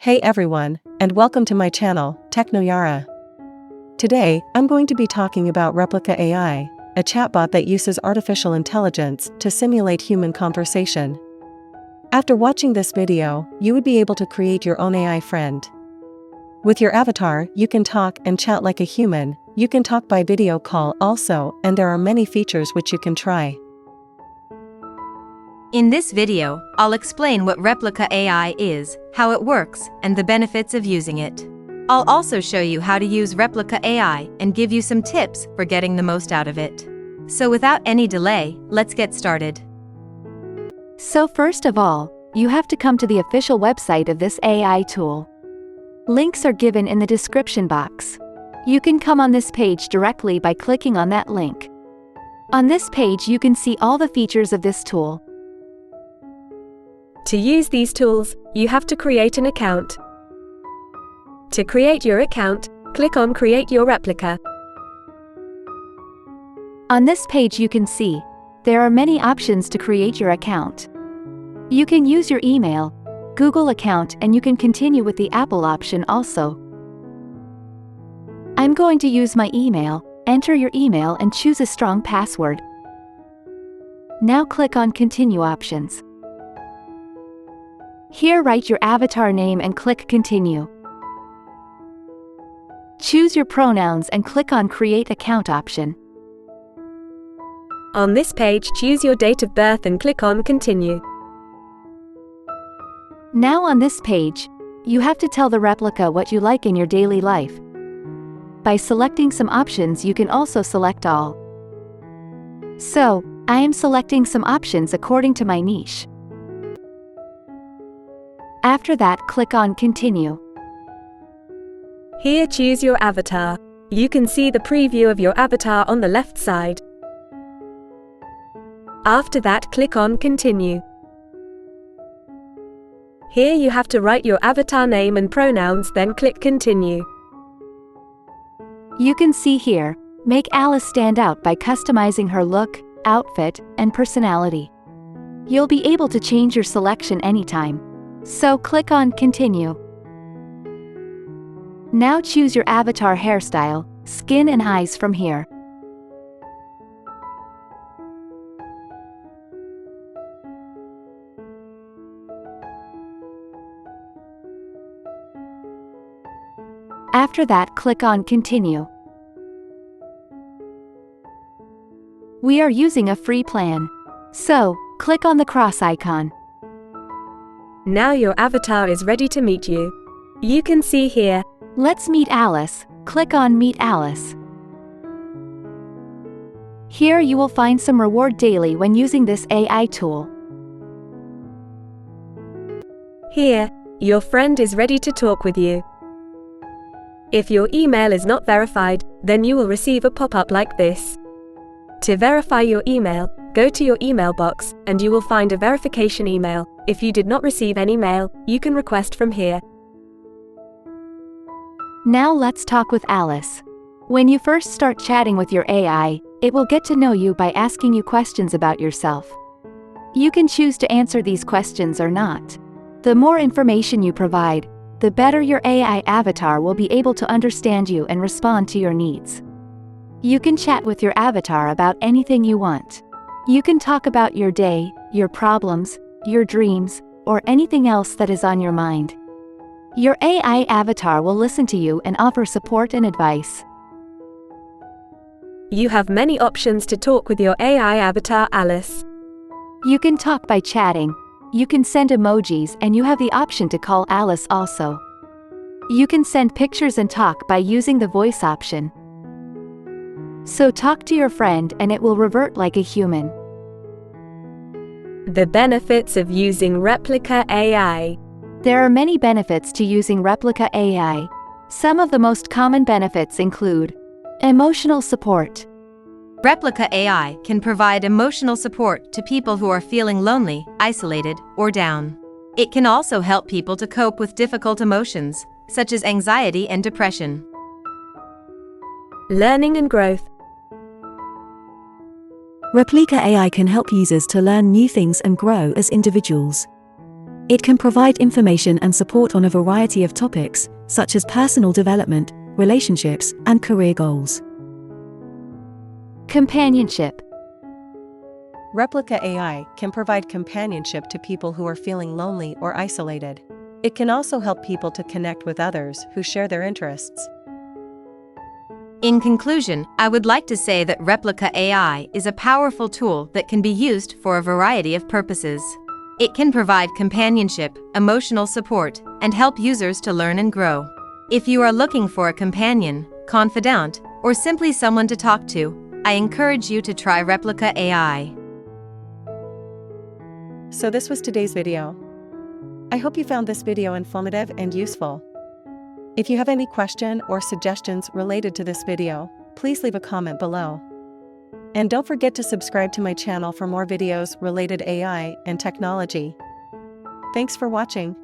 Hey everyone, and welcome to my channel, Technoyara. Today, I'm going to be talking about Replika AI, a chatbot that uses artificial intelligence to simulate human conversation. After watching this video, you would be able to create your own AI friend. With your avatar, you can talk and chat like a human. You can talk by video call also, and there are many features which you can try. In this video, I'll explain what Replika AI is, how it works, and the benefits of using it. I'll also show you how to use Replika AI and give you some tips for getting the most out of it. So without any delay, let's get started. So first of all, you have to come to the official website of this AI tool. Links are given in the description box. You can come on this page directly by clicking on that link. On this page you can see all the features of this tool. To use these tools, you have to create an account. To create your account, click on Create Your Replika. On this page you can see, there are many options to create your account. You can use your email, Google account, and you can continue with the Apple option also. I'm going to use my email. Enter your email and choose a strong password. Now click on Continue options. Here write your avatar name and click Continue. Choose your pronouns and click on Create Account option. On this page, choose your date of birth and click on Continue. Now on this page, you have to tell the Replika what you like in your daily life. By selecting some options you can also select all. So, I am selecting some options according to my niche. After that, click on Continue. Here choose your avatar. You can see the preview of your avatar on the left side. After that, click on Continue. Here you have to write your avatar name and pronouns, then click Continue. You can see here, make Alice stand out by customizing her look, outfit, and personality. You'll be able to change your selection anytime. So click on Continue. Now choose your avatar hairstyle, skin and eyes from here. After that, click on Continue. We are using a free plan. So, click on the cross icon. Now your avatar is ready to meet you. You can see here, Let's meet Alice. Click on Meet Alice. Here you will find some reward daily when using this AI tool. Here, your friend is ready to talk with you. If your email is not verified, then you will receive a pop-up like this. To verify your email, go to your email box, and you will find a verification email. If you did not receive any mail, you can request from here. Now let's talk with Alice. When you first start chatting with your AI, it will get to know you by asking you questions about yourself. You can choose to answer these questions or not. The more information you provide, the better your AI avatar will be able to understand you and respond to your needs. You can chat with your avatar about anything you want. You can talk about your day, your problems, your dreams, or anything else that is on your mind. Your AI avatar will listen to you and offer support and advice. You have many options to talk with your AI avatar Alice. You can talk by chatting. You can send emojis, and you have the option to call Alice also. You can send pictures and talk by using the voice option. So talk to your friend and it will revert like a human. The benefits of using Replika AI. There are many benefits to using Replika AI. Some of the most common benefits include emotional support. Replika AI can provide emotional support to people who are feeling lonely, isolated, or down. It can also help people to cope with difficult emotions, such as anxiety and depression. Learning and growth. Replika AI can help users to learn new things and grow as individuals. It can provide information and support on a variety of topics, such as personal development, relationships, and career goals. Companionship. Replika AI can provide companionship to people who are feeling lonely or isolated. It can also help people to connect with others who share their interests. In conclusion, I would like to say that Replika AI is a powerful tool that can be used for a variety of purposes. It can provide companionship, emotional support, and help users to learn and grow. If you are looking for a companion, confidant, or simply someone to talk to, I encourage you to try Replika AI. So this was today's video. I hope you found this video informative and useful. If you have any question or suggestions related to this video, please leave a comment below. And don't forget to subscribe to my channel for more videos related AI and technology. Thanks for watching.